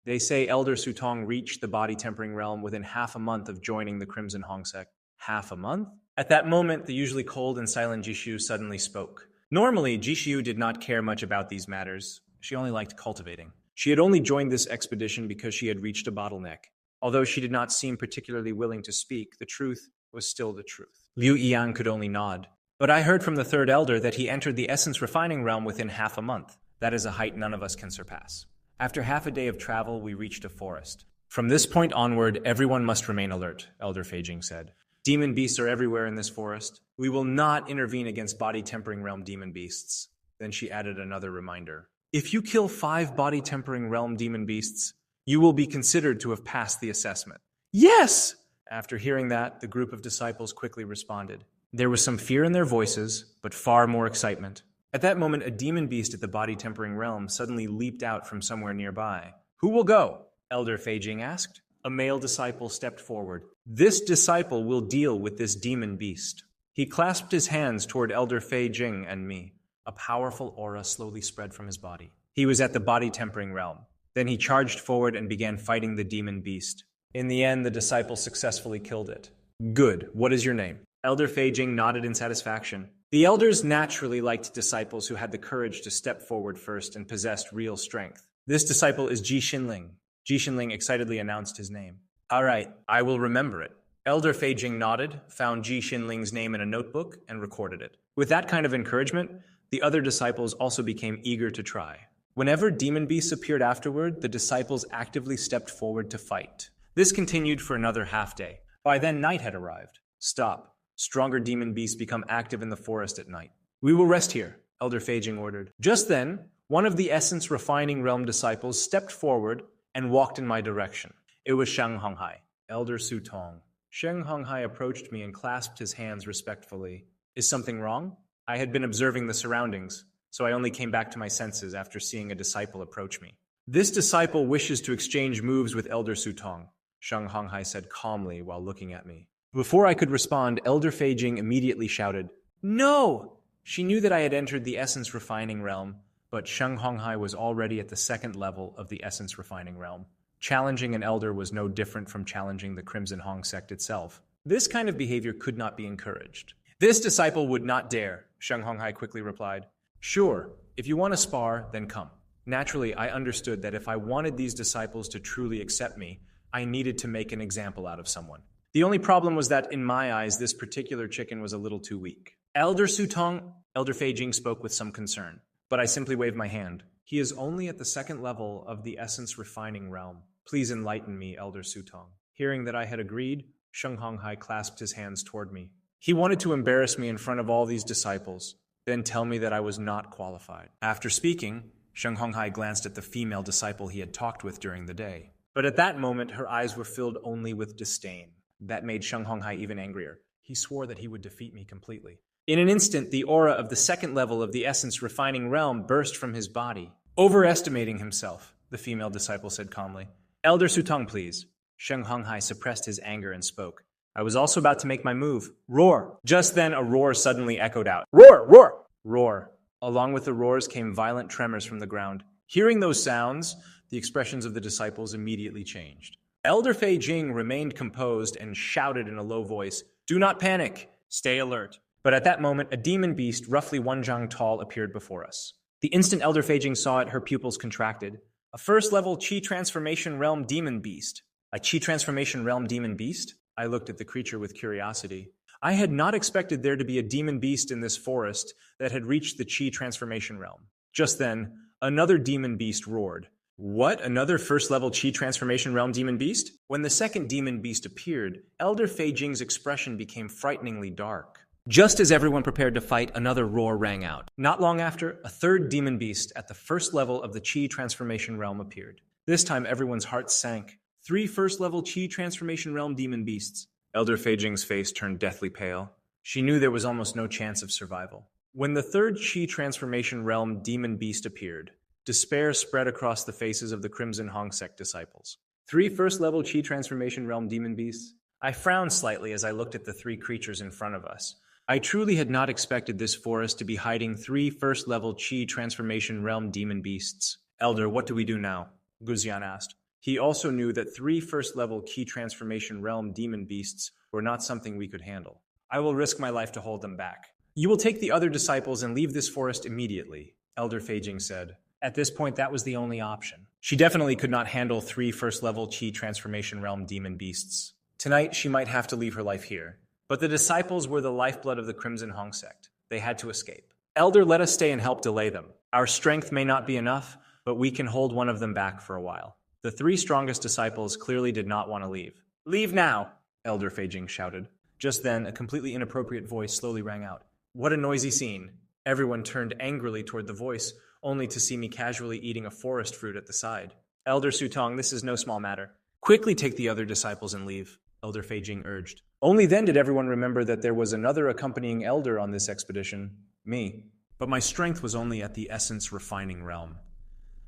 S1: They say Elder Su Tong reached the body-tempering realm within half a month of joining the Crimson Hong sect. Half a month? At that moment, the usually cold and silent Jishu suddenly spoke. Normally, Jishu did not care much about these matters. She only liked cultivating. She had only joined this expedition because she had reached a bottleneck. Although she did not seem particularly willing to speak, the truth was still the truth. Liu Yiyang could only nod. But I heard from the third elder that he entered the essence refining realm within half a month. That is a height none of us can surpass. After half a day of travel, we reached a forest. From this point onward, everyone must remain alert, Elder Fei Jing said. Demon beasts are everywhere in this forest. We will not intervene against body-tempering realm demon beasts. Then she added another reminder. If you kill 5 body-tempering realm demon beasts, you will be considered to have passed the assessment. Yes! After hearing that, the group of disciples quickly responded. There was some fear in their voices, but far more excitement. At that moment, a demon beast at the body-tempering realm suddenly leaped out from somewhere nearby. Who will go? Elder Fei Jing asked. A male disciple stepped forward. This disciple will deal with this demon beast. He clasped his hands toward Elder Fei Jing and me. A powerful aura slowly spread from his body. He was at the body-tempering realm. Then he charged forward and began fighting the demon beast. In the end, the disciple successfully killed it. Good. What is your name? Elder Fei Jing nodded in satisfaction. The elders naturally liked disciples who had the courage to step forward first and possessed real strength. This disciple is Ji Xinling. Ji Xinling excitedly announced his name. All right, I will remember it. Elder Fei Jing nodded, found Ji Xinling's name in a notebook, and recorded it. With that kind of encouragement, the other disciples also became eager to try. Whenever demon beasts appeared afterward, the disciples actively stepped forward to fight. This continued for another half day. By then, night had arrived. Stop. Stronger demon beasts become active in the forest at night. We will rest here, Elder Fei Jing ordered. Just then, one of the essence refining realm disciples stepped forward and walked in my direction. It was Sheng Honghai, Elder Su Tong. Sheng Honghai approached me and clasped his hands respectfully. Is something wrong? I had been observing the surroundings, so I only came back to my senses after seeing a disciple approach me. This disciple wishes to exchange moves with Elder Su Tong, Sheng Honghai said calmly while looking at me. Before I could respond, Elder Fei Jing immediately shouted, No! She knew that I had entered the essence refining realm, but Sheng Honghai was already at the 2nd level of the essence refining realm. Challenging an elder was no different from challenging the Crimson Hong sect itself. This kind of behavior could not be encouraged. This disciple would not dare, Sheng Honghai quickly replied. Sure, if you want to spar, then come. Naturally, I understood that if I wanted these disciples to truly accept me, I needed to make an example out of someone. The only problem was that, in my eyes, this particular chicken was a little too weak. Elder Sutong, Elder Fei Jing spoke with some concern, but I simply waved my hand. He is only at the second level of the essence refining realm. Please enlighten me, Elder Sutong. Hearing that I had agreed, Sheng Honghai clasped his hands toward me. He wanted to embarrass me in front of all these disciples, then tell me that I was not qualified. After speaking, Sheng Honghai glanced at the female disciple he had talked with during the day. But at that moment, her eyes were filled only with disdain. That made Sheng Honghai even angrier. He swore that he would defeat me completely. In an instant, the aura of the second level of the essence refining realm burst from his body. Overestimating himself, the female disciple said calmly. Elder Sutong, please. Sheng Honghai suppressed his anger and spoke. I was also about to make my move. Roar! Just then, a roar suddenly echoed out. Roar! Roar! Roar. Along with the roars came violent tremors from the ground. Hearing those sounds, the expressions of the disciples immediately changed. Elder Fei Jing remained composed and shouted in a low voice, Do not panic! Stay alert. But at that moment, a demon beast, roughly 1 zhang tall, appeared before us. The instant Elder Fei Jing saw it, her pupils contracted. A first-level Qi Transformation Realm Demon Beast. A Qi Transformation Realm Demon Beast? I looked at the creature with curiosity. I had not expected there to be a demon beast in this forest that had reached the Qi Transformation Realm. Just then, another demon beast roared. What? Another first-level Qi Transformation Realm Demon Beast? When the second demon beast appeared, Elder Fei Jing's expression became frighteningly dark. Just as everyone prepared to fight, another roar rang out. Not long after, a third demon beast at the first level of the Qi Transformation Realm appeared. This time, everyone's hearts sank. 3 first-level Qi Transformation Realm demon beasts. Elder Fei Jing's face turned deathly pale. She knew there was almost no chance of survival. When the third Qi Transformation Realm demon beast appeared, despair spread across the faces of the Crimson Hong sect disciples. 3 first-level Qi Transformation Realm demon beasts? I frowned slightly as I looked at the 3 creatures in front of us. I truly had not expected this forest to be hiding 3 first-level Qi Transformation Realm demon beasts. Elder, what do we do now? Guzian asked. He also knew that 3 first-level Qi Transformation Realm demon beasts were not something we could handle. I will risk my life to hold them back. You will take the other disciples and leave this forest immediately, Elder Fei Jing said. At this point, that was the only option. She definitely could not handle 3 first-level Qi Transformation Realm demon beasts. Tonight, she might have to leave her life here. But the disciples were the lifeblood of the Crimson Hong sect. They had to escape. Elder, let us stay and help delay them. Our strength may not be enough, but we can hold one of them back for a while. The 3 strongest disciples clearly did not want to leave. Leave now, Elder Fei Jing shouted. Just then, a completely inappropriate voice slowly rang out. What a noisy scene. Everyone turned angrily toward the voice, only to see me casually eating a forest fruit at the side. Elder Sutong, this is no small matter. Quickly take the other disciples and leave, Elder Fei Jing urged. Only then did everyone remember that there was another accompanying elder on this expedition, me. But my strength was only at the essence refining realm.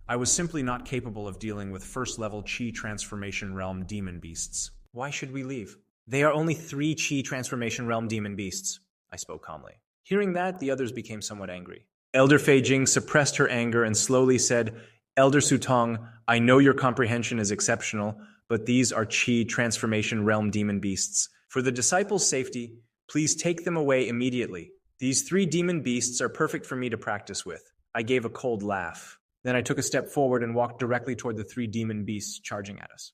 S1: I was simply not capable of dealing with first-level Qi Transformation Realm demon beasts. Why should we leave? They are only 3 Qi Transformation Realm demon beasts, I spoke calmly. Hearing that, the others became somewhat angry. Elder Fei Jing suppressed her anger and slowly said, Elder Sutong, I know your comprehension is exceptional, but these are Qi Transformation Realm demon beasts. For the disciples' safety, please take them away immediately. These 3 demon beasts are perfect for me to practice with. I gave a cold laugh. Then I took a step forward and walked directly toward the 3 demon beasts charging at us.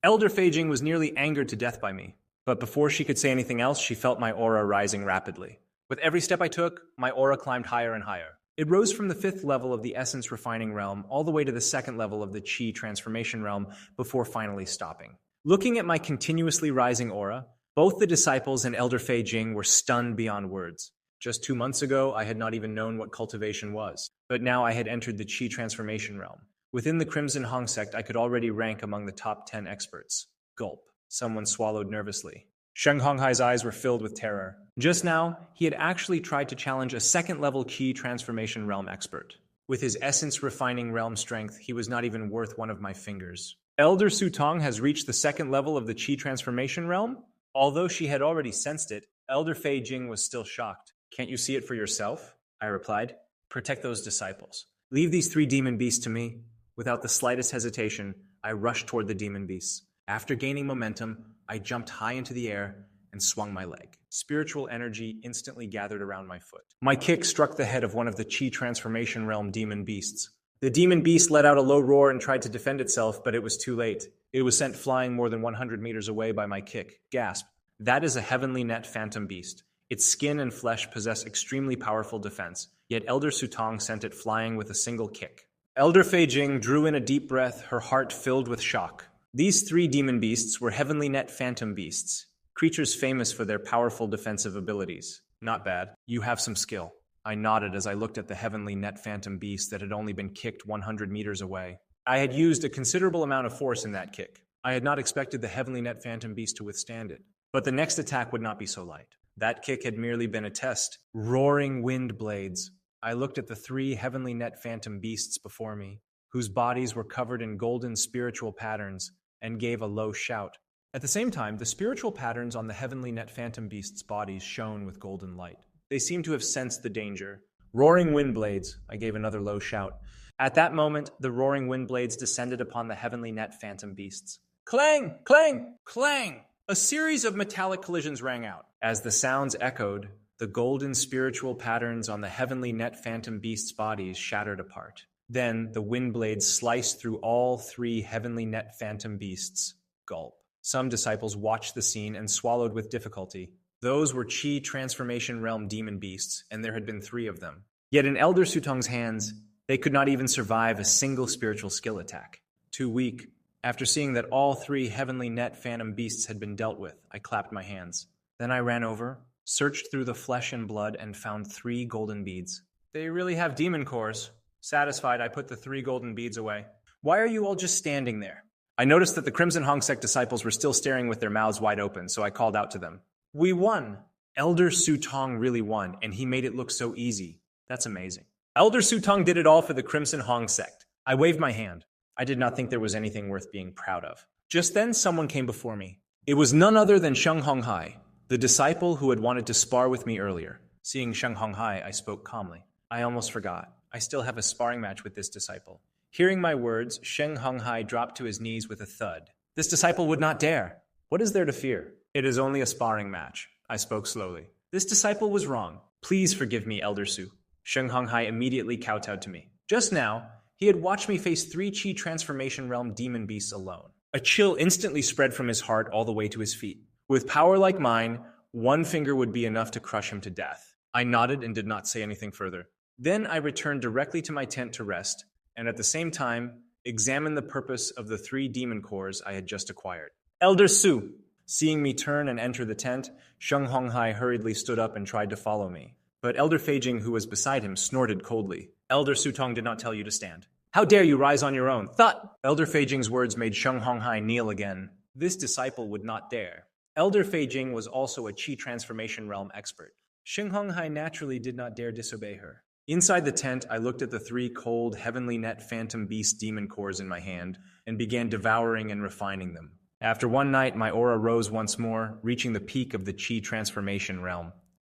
S1: Elder Fei Jing was nearly angered to death by me. But before she could say anything else, she felt my aura rising rapidly. With every step I took, my aura climbed higher and higher. It rose from the 5th level of the Essence Refining Realm all the way to the 2nd level of the Qi Transformation Realm before finally stopping. Looking at my continuously rising aura, both the disciples and Elder Fei Jing were stunned beyond words. Just 2 months ago, I had not even known what cultivation was, but now I had entered the Qi Transformation Realm. Within the Crimson Hong sect, I could already rank among the top 10 experts. Gulp. Someone swallowed nervously. Sheng Honghai's eyes were filled with terror. Just now, he had actually tried to challenge a 2nd-level Qi Transformation Realm expert. With his essence refining realm strength, he was not even worth one of my fingers. Elder Sutong has reached the 2nd level of the Qi Transformation Realm? Although she had already sensed it, Elder Fei Jing was still shocked. Can't you see it for yourself? I replied. Protect those disciples. Leave these 3 demon beasts to me. Without the slightest hesitation, I rushed toward the demon beasts. After gaining momentum, I jumped high into the air and swung my leg. Spiritual energy instantly gathered around my foot. My kick struck the head of one of the Chi transformation realm demon beasts. The demon beast let out a low roar and tried to defend itself, but it was too late. It was sent flying more than 100 meters away by my kick. Gasp. That is a heavenly net phantom beast. Its skin and flesh possess extremely powerful defense, yet Elder Sutong sent it flying with a single kick. Elder Fei Jing drew in a deep breath, her heart filled with shock. These 3 demon beasts were heavenly net phantom beasts, creatures famous for their powerful defensive abilities. Not bad. You have some skill. I nodded as I looked at the heavenly net phantom beast that had only been kicked 100 meters away. I had used a considerable amount of force in that kick. I had not expected the heavenly net phantom beast to withstand it. But the next attack would not be so light. That kick had merely been a test. Roaring wind blades. I looked at the 3 heavenly net phantom beasts before me, whose bodies were covered in golden spiritual patterns, and gave a low shout. At the same time, the spiritual patterns on the heavenly net phantom beasts' bodies shone with golden light. They seemed to have sensed the danger. Roaring wind blades, I gave another low shout. At that moment, the roaring wind blades descended upon the heavenly net phantom beasts. Clang! Clang! Clang! A series of metallic collisions rang out. As the sounds echoed, the golden spiritual patterns on the heavenly net phantom beasts' bodies shattered apart. Then the wind blades sliced through all 3 heavenly net phantom beasts. Gulp. Some disciples watched the scene and swallowed with difficulty. Those were Chi transformation realm demon beasts, and there had been 3 of them. Yet in Elder Sutong's hands, they could not even survive a single spiritual skill attack. Too weak. After seeing that all 3 heavenly net phantom beasts had been dealt with, I clapped my hands. Then I ran over, searched through the flesh and blood, and found 3 golden beads. They really have demon cores. Satisfied, I put the 3 golden beads away. Why are you all just standing there? I noticed that the Crimson Hongsek disciples were still staring with their mouths wide open, so I called out to them. We won! Elder Sutong really won, and he made it look so easy. That's amazing. Elder Sutong did it all for the Crimson Hong sect. I waved my hand. I did not think there was anything worth being proud of. Just then, someone came before me. It was none other than Sheng Honghai, the disciple who had wanted to spar with me earlier. Seeing Sheng Honghai, I spoke calmly. I almost forgot. I still have a sparring match with this disciple. Hearing my words, Sheng Honghai dropped to his knees with a thud. This disciple would not dare. What is there to fear? It is only a sparring match. I spoke slowly. This disciple was wrong. Please forgive me, Elder Su. Sheng Honghai immediately kowtowed to me. Just now, he had watched me face 3 Chi transformation realm demon beasts alone. A chill instantly spread from his heart all the way to his feet. With power like mine, 1 finger would be enough to crush him to death. I nodded and did not say anything further. Then I returned directly to my tent to rest, and at the same time, examined the purpose of the 3 demon cores I had just acquired. Elder Su! Seeing me turn and enter the tent, Sheng Honghai hurriedly stood up and tried to follow me. But Elder Fei Jing, who was beside him, snorted coldly. Elder Sutong did not tell you to stand. How dare you rise on your own? Thut! Elder Fei Jing's words made Sheng Honghai kneel again. This disciple would not dare. Elder Fei Jing was also a Chi transformation realm expert. Sheng Honghai naturally did not dare disobey her. Inside the tent, I looked at the 3 cold, heavenly net phantom beast demon cores in my hand and began devouring and refining them. After one night, my aura rose once more, reaching the peak of the Chi transformation realm.